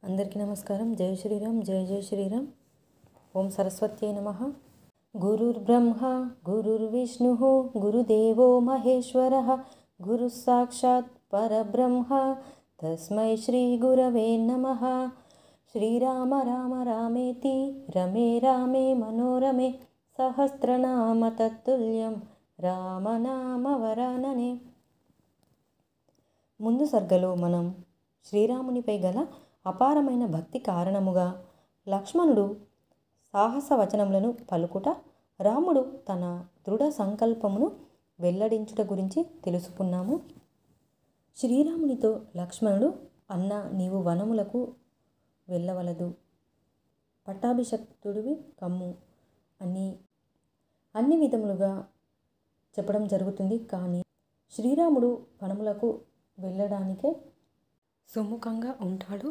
అందరికీ నమస్కారం. జై శ్రీరామ్, జై జై శ్రీరామ్. ఓం సరస్వత్యై నమః. గురుర్బ్రహ్మ గురుర్విష్ణుః గురుదేవో మహేశ్వరః గురుః సాక్షాత్ పరబ్రహ్మ తస్మై శ్రీ గురవే నమః. శ్రీరామ రామ రామేతి రమే రామే మనోరమే సహస్రనామ తత్తుల్యం రామనామ వరాననే. ముందు సర్గలో మనం శ్రీరామునిపై గల అపారమైన భక్తి కారణముగా లక్ష్మణుడు సాహస వచనములను పలుకుట, రాముడు తన దృఢ సంకల్పమును వెల్లడించుట గురించి తెలుసుకున్నాము. శ్రీరామునితో లక్ష్మణుడు, అన్న నీవు వనములకు వెళ్ళవలదు, పట్టాభిషక్తుడివి కమ్ము అని అన్ని విధములుగా చెప్పడం జరుగుతుంది. కానీ శ్రీరాముడు వనములకు వెళ్ళడానికే సుముఖంగా ఉంటాడు.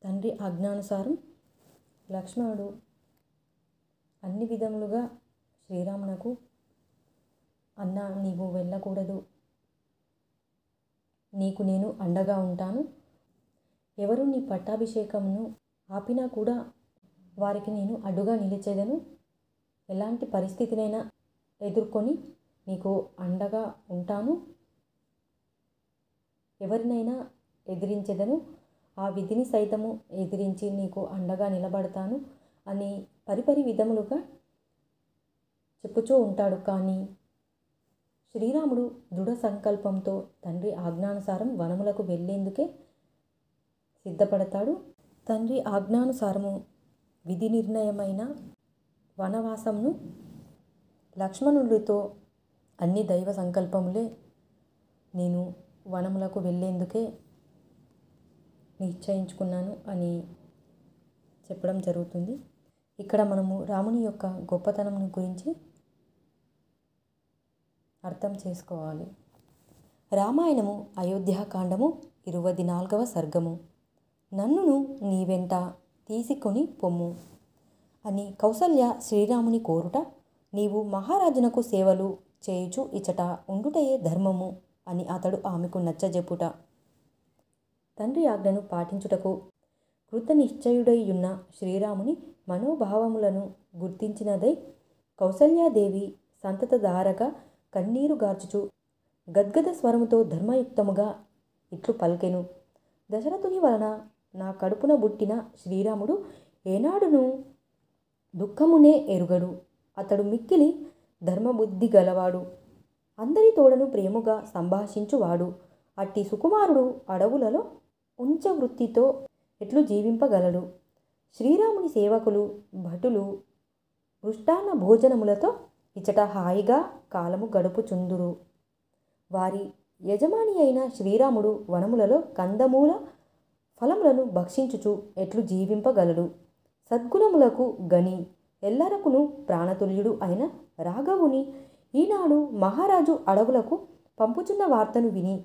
తండ్రి ఆజ్ఞానుసారం లక్ష్మణుడు అన్ని విధములుగా శ్రీరామునకు, అన్న నీవు వెళ్ళకూడదు, నీకు నేను అండగా ఉంటాను, ఎవరు నీ పట్టాభిషేకమును ఆపినా కూడా వారికి నేను అడ్డుగా నిలిచేదను, ఎలాంటి పరిస్థితినైనా ఎదుర్కొని నీకు అండగా ఉంటాను, ఎవరినైనా ఎదిరించెదను, ఆ విధిని సైతము ఎదిరించి నీకు అండగా నిలబడతాను అని పరిపరి విధములుగా చెప్పుచూ ఉంటాడు. కానీ శ్రీరాముడు దృఢ సంకల్పంతో తండ్రి ఆజ్ఞానుసారం వనములకు వెళ్ళేందుకే సిద్ధపడతాడు. తండ్రి ఆజ్ఞానుసారము విధి నిర్ణయమైన వనవాసమును లక్ష్మణుడితో అన్ని దైవ సంకల్పములే, నేను వనములకు వెళ్ళేందుకే నిశ్చయించుకున్నాను అని చెప్పడం జరుగుతుంది. ఇక్కడ మనము రాముని యొక్క గొప్పతనం గురించి అర్థం చేసుకోవాలి. రామాయణము అయోధ్యాకాండము 24వ సర్గము. నన్నును నీ వెంట తీసుకొని పొమ్ము అని కౌసల్య శ్రీరాముని కోరుట, నీవు మహారాజునకు సేవలు చేయుచు ఇచట ఉండుటయే ధర్మము అని అతడు ఆమెకు నచ్చజెప్పుట, తండ్రి ఆజ్ఞను పాటించుటకు కృతనిశ్చయుడైయున్న శ్రీరాముని మనోభావములను గుర్తించినదై కౌసల్యాదేవి సంతతధారగా కన్నీరు గార్చుచు గద్గద స్వరముతో ధర్మయుక్తముగా ఇట్లు పలికెను. దశరథుని వలన నా కడుపున బుట్టిన శ్రీరాముడు ఏనాడును దుఃఖమునే ఎరుగడు. అతడు మిక్కిలి ధర్మబుద్ధి గలవాడు, అందరి తోడను ప్రేమగా సంభాషించువాడు. అట్టి సుకుమారుడు అడవులలో ఉంచవృత్తితో ఎట్లు జీవింపగలడు. శ్రీరాముని సేవకులు భటులు మృష్టాన్న భోజనములతో ఇచట హాయిగా కాలము గడుపుచుందురు. వారి యజమాని అయిన శ్రీరాముడు వనములలో కందమూల ఫలములను భక్షించుచు ఎట్లు జీవింపగలడు. సద్గుణములకు గని ఎల్లరకును ప్రాణతుల్యుడు అయిన రాఘవుని ఈనాడు మహారాజు అడవులకు పంపుచున్న వార్తను విని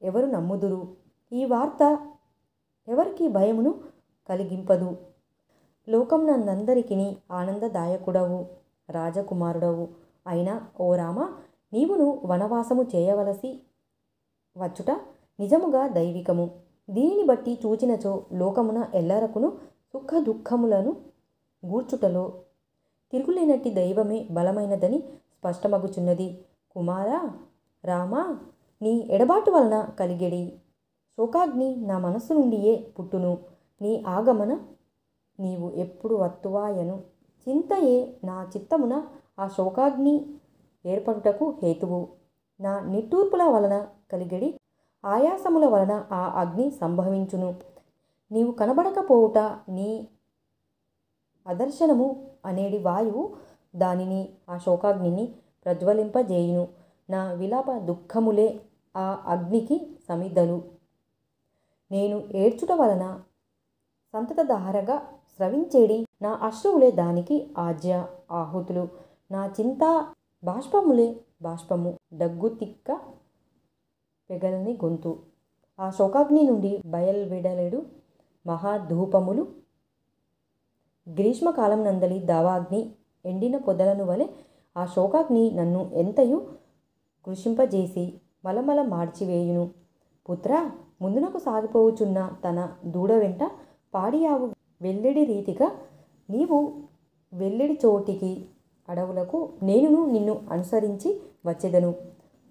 ఎవరు నమ్ముదురు? ఈ వార్త ఎవరికి భయమును కలిగింపదు. లోకమునందరికిని ఆనందదాయకుడవు రాజకుమారుడవు అయిన ఓ రామ, నీవును వనవాసము చేయవలసి వచ్చుట నిజముగా దైవికము. దీనిని బట్టి చూచినచో లోకమున ఎల్లరకును సుఖ దుఃఖములను గూర్చుటలో తిరుగులేనట్టి దైవమే బలమైనదని స్పష్టమగుచున్నది. కుమారా రామ, నీ ఎడబాటు వలన కలిగెడి శోకాగ్ని నా మనస్సు నుండియే పుట్టును. నీ ఆగమన నీవు ఎప్పుడు వత్తువాయను చింతయే నా చిత్తమున ఆ శోకాగ్ని ఏర్పడుటకు హేతువు. నా నిట్టూర్పుల వలన కలిగెడి ఆయాసముల వలన ఆ అగ్ని సంభవించును. నీవు కనబడకపోవుట నీ అదర్శనము అనేడి వాయువు దానిని, ఆ శోకాగ్నిని ప్రజ్వలింపజేయును. నా విలాప దుఃఖములే ఆ అగ్నికి సమిధలు. నేను ఏడ్చుట వలన సంతతధారగా స్రవించేడి నా అశ్రువులే దానికి ఆజ్య ఆహుతులు. నా చింతా బాష్పములే బాష్పము, దగ్గు తిక్క పెగలని గొంతు. ఆ శోకాగ్ని నుండి బయల్వెడలేడు మహాధూపములు. గ్రీష్మకాలం నందలి దావాగ్ని ఎండిన పొదలను వలె ఆ శోకాగ్ని నన్ను ఎంతయు కృషింపజేసి మలమల మార్చివేయును. పుత్ర, ముందునకు సాగిపోవుచున్న తన దూడ వెంట పాడియావు వెల్లడి రీతిగా నీవు వెల్లడి చోటికి అడవులకు నేనును నిన్ను అనుసరించి వచ్చెదను.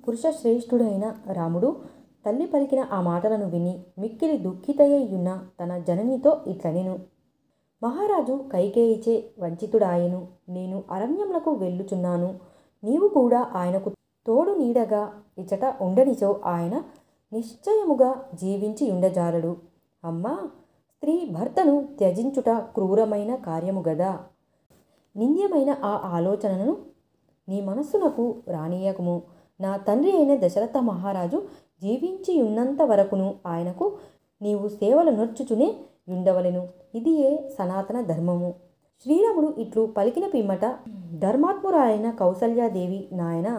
పురుష శ్రేష్ఠుడైన రాముడు తల్లి పలికిన ఆ మాటలను విని మిక్కిలి దుఃఖితయ్యున్న తన జననితో ఇట్లనెను. మహారాజు కైకేయిచే వంచితుడాయెను. నేను అరణ్యములకు వెళ్ళుచున్నాను. నీవు కూడా ఆయనకు తోడు నీడగా ఇచట ఉండనిచో ఆయన నిశ్చయముగా జీవించి ఉండజాలడు. అమ్మా, స్త్రీ భర్తను త్యజించుట క్రూరమైన కార్యము గదా. నింద్యమైన ఆ ఆలోచనను నీ మనస్సునకు రానీయకము. నా తండ్రి అయిన దశరథ మహారాజు జీవించి ఉన్నంత వరకును ఆయనకు నీవు సేవలు నొర్చుచునే ఉండవలెను. ఇదియే సనాతన ధర్మము. శ్రీరాముడు ఇట్లు పలికిన పిమ్మట ధర్మాత్మురాలైన కౌసల్యాదేవి నాయన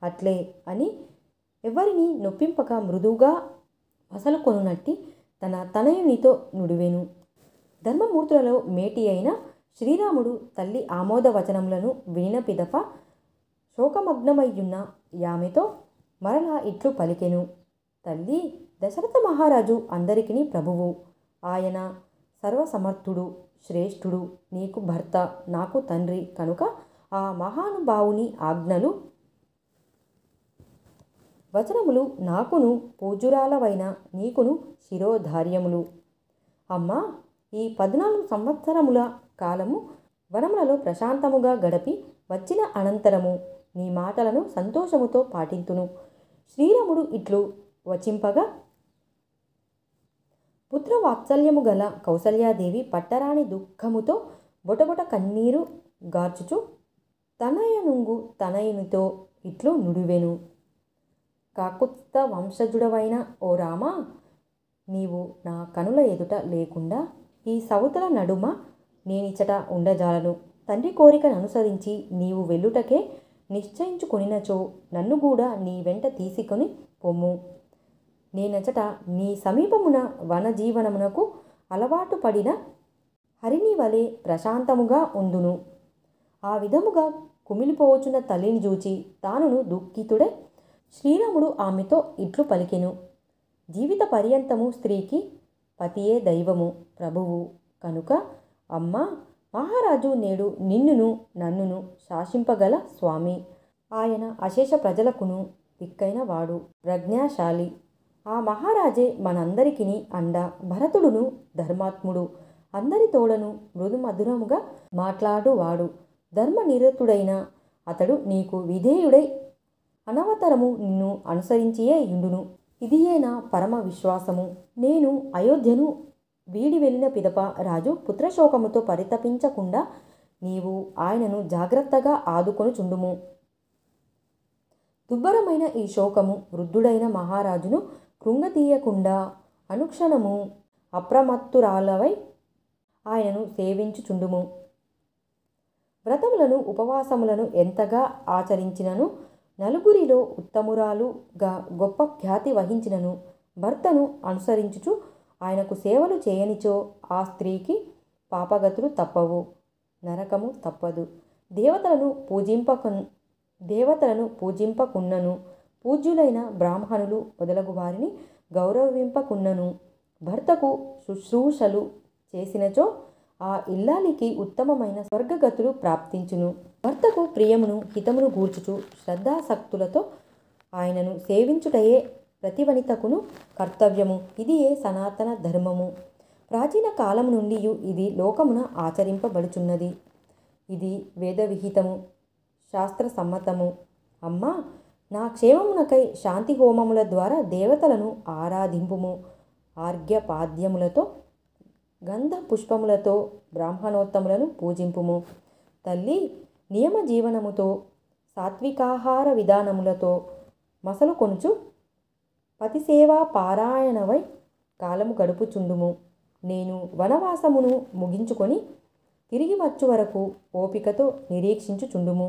అట్లే అని ఎవరిని నొప్పింపక మృదువుగా మసలుకొనునట్టి తన తనయునితో నుడివెను. ధర్మమూర్తులలో మేటి అయిన శ్రీరాముడు తల్లి ఆమోద వచనములను వినిన పిదప శోకమగ్నమయ్యున్న యామెతో మరలా ఇట్లు పలికెను. తల్లి, దశరథ మహారాజు అందరికిని ప్రభువు. ఆయన సర్వసమర్థుడు, శ్రేష్ఠుడు, నీకు భర్త, నాకు తండ్రి కనుక ఆ మహానుభావుని ఆజ్ఞలు వచనములు నాకును పూజురాలవైన నీకును శిరోధార్యములు. అమ్మా, ఈ 14 సంవత్సరముల కాలము వనములలో ప్రశాంతముగా గడిపి వచ్చిన అనంతరము నీ మాటలను సంతోషముతో పాటింతును. శ్రీరాముడు ఇట్లు వచింపగా పుత్రవాత్సల్యము గల కౌసల్యాదేవి పట్టరాని దుఃఖముతో బొటబొట కన్నీరు గార్చుచు తనయునితో ఇట్లు నుడివెను. కాకుత్స్థ వంశజుడవైన ఓ రామా, నీవు నా కనుల ఎదుట లేకుండా ఈ సౌతుల నడుమ నేనిచట ఉండజాలను. తండ్రి కోరికను అనుసరించి నీవు వెళ్ళుటకే నిశ్చయించుకొనినచో నన్ను కూడా నీ వెంట తీసుకొని పొమ్ము. నేనచట నీ సమీపమున వనజీవనమునకు అలవాటు పడిన హరిణి వలె ప్రశాంతముగా ఉందును. ఆ విధముగా కుమిలిపోవచున్న తల్లిని చూచి తానును దుఃఖితుడే శ్రీరాముడు ఆమెతో ఇట్లు పలికెను. జీవిత పర్యంతము స్త్రీకి పతియే దైవము, ప్రభువు కనుక అమ్మా, మహారాజు నేడు నిన్నును నన్నును శాసింపగల స్వామి. ఆయన అశేష ప్రజలకును దిక్కైన వాడు, ప్రజ్ఞాశాలి. ఆ మహారాజే మనందరికిని అండ. భరతుడును ధర్మాత్ముడు, అందరి తోడను మృదుమధురముగా మాట్లాడువాడు. ధర్మనిరతుడైన అతడు నీకు విధేయుడై అనవతరము నిన్ను అనుసరించియే యుండును. ఇదియే నా పరమ విశ్వాసము. నేను అయోధ్యను వీడి వెళ్ళిన పిదప రాజు పుత్రశోకముతో పరితపించకుండా నీవు ఆయనను జాగ్రత్తగా ఆదుకొనుచుండుము. దుర్భరమైన ఈ శోకము వృద్ధుడైన మహారాజును కృంగతీయకుండా అనుక్షణము అప్రమత్తురాలవై ఆయనను సేవించుచుండుము. వ్రతములను ఉపవాసములను ఎంతగా ఆచరించినను, నలుగురిలో ఉత్తమురాలుగా గొప్ప ఖ్యాతి వహించినను, భర్తను అనుసరించుచు ఆయనకు సేవలు చేయనిచో ఆ స్త్రీకి పాపగతులు తప్పవు, నరకము తప్పదు. దేవతలను పూజింపకున్నను, పూజ్యులైన బ్రాహ్మణులు మొదలగు వారిని గౌరవింపకున్నను, భర్తకు శుశ్రూషలు చేసినచో ఆ ఇల్లాలికి ఉత్తమమైన స్వర్గగతులు ప్రాప్తించును. భర్తకు ప్రియమును హితమును గూర్చుచు శ్రద్ధాసక్తులతో ఆయనను సేవించుటయే ప్రతి వనితకును కర్తవ్యము. ఇదియే సనాతన ధర్మము. ప్రాచీన కాలము నుండి ఇది లోకమున ఆచరింపబడుచున్నది. ఇది వేదవిహితము, శాస్త్ర సమ్మతము. అమ్మా, నా క్షేమమునకై శాంతి హోమముల ద్వారా దేవతలను ఆరాధింపుము. ఆర్ఘ్యపాద్యములతో గంధ పుష్పములతో బ్రాహ్మణోత్తములను పూజింపుము. తల్లి, నియమ జీవనముతో సాత్వికాహార విధానములతో మసలు కొనుచు పతిసేవా పారాయణవై కాలము గడుపుచుండుము. నేను వనవాసమును ముగించుకొని తిరిగి వచ్చు వరకు ఓపికతో నిరీక్షించుచుండుము.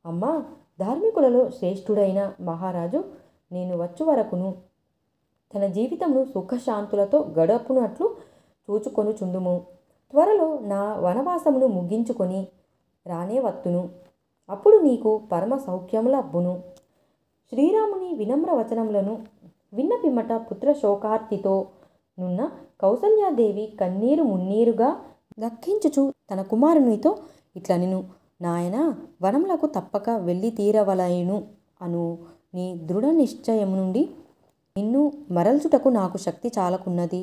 అమ్మా, ధార్మికులలో శ్రేష్ఠుడైన మహారాజు నేను వచ్చు వరకును తన జీవితమును సుఖశాంతులతో గడపునట్లు చూచుకొనుచుండుము. త్వరలో నా వనవాసమును ముగించుకొని రానే వత్తును. అప్పుడు నీకు పరమ సౌఖ్యములబ్బును. శ్రీరాముని వినమ్ర వచనములను విన్న పిమ్మట పుత్ర శోకార్తితో నున్న కౌసల్యాదేవి కన్నీరు మున్నీరుగా దక్కించుచు తన కుమారునితో ఇట్లా నేను నాయన వనములకు తప్పక వెళ్ళి తీరవలయును అను నీ దృఢ నిశ్చయము నుండి నిన్ను మరల్చుటకు నాకు శక్తి చాలకున్నది.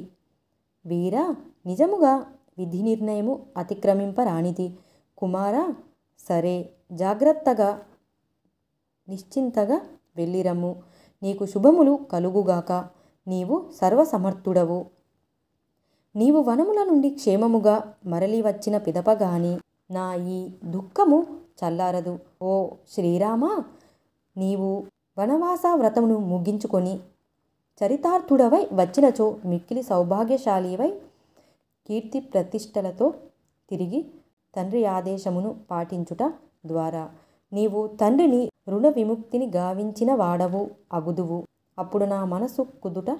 వీరా, నిజముగా విధి నిర్ణయము అతిక్రమింపరానిది. కుమార, సరే, జాగ్రత్తగా నిశ్చింతగా వెళ్ళిరమ్ము. నీకు శుభములు కలుగుగాక. నీవు సర్వసమర్థుడవు. నీవు వనముల నుండి క్షేమముగా మరలి వచ్చిన పిదపగాని నా ఈ దుఃఖము చల్లారదు. ఓ శ్రీరామ, నీవు వనవాస వ్రతమును ముగించుకొని చరితార్థుడవై వచ్చినచో మిక్కిలి సౌభాగ్యశాలివై కీర్తి ప్రతిష్టలతో తిరిగి తండ్రి ఆదేశమును పాటించుట ద్వారా నీవు తండ్రిని రుణ విముక్తిని గావించిన వాడవు అగుదువు. అప్పుడు నా మనసు కుదుట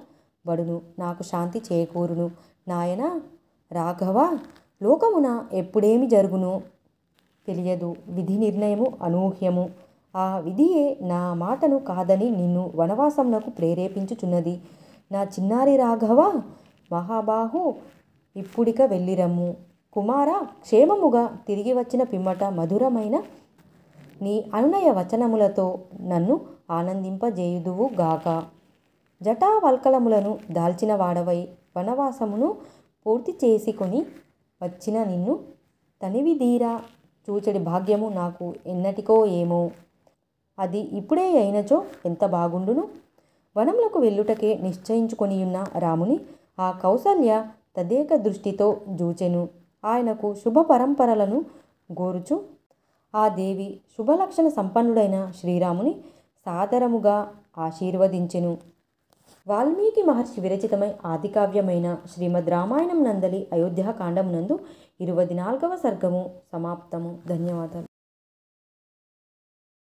బడును, నాకు శాంతి చేకూరును. నాయన రాఘవ, లోకమున ఎప్పుడేమి జరుగునో తెలియదు. విధి నిర్ణయము అనూహ్యము. ఆ విధియే నా మాటను కాదని నిన్ను వనవాసమునకు ప్రేరేపించుచున్నది. నా చిన్నారి రాఘవ మహాబాహు, ఇప్పుడిక వెళ్ళిరమ్ము. కుమార, క్షేమముగా తిరిగి వచ్చిన పిమ్మట మధురమైన నీ అనునయ వచనములతో నన్ను ఆనందింపజేయుదువు గాక. జటావల్కలములను దాల్చిన వాడవై వనవాసమును పూర్తి చేసుకొని వచ్చిన నిన్ను తనివిదీరా చూచడి భాగ్యము నాకు ఎన్నటికో ఏమో. అది ఇప్పుడే అయినచో ఎంత బాగుండును. వనములకు వెళ్ళుటకే నిశ్చయించుకొనియున్న రాముని ఆ కౌసల్య తదేక దృష్టితో జూచెను. ఆయనకు శుభ పరంపరలను గోరుచు ఆ దేవి శుభలక్షణ సంపన్నుడైన శ్రీరాముని సాదరముగా ఆశీర్వదించెను. వాల్మీకి మహర్షి విరచితమై ఆదికావ్యమైన శ్రీమద్ రామాయణం నందలి అయోధ్యాకాండమునందు 24వ సర్గము సమాప్తము. ధన్యవాదాలు.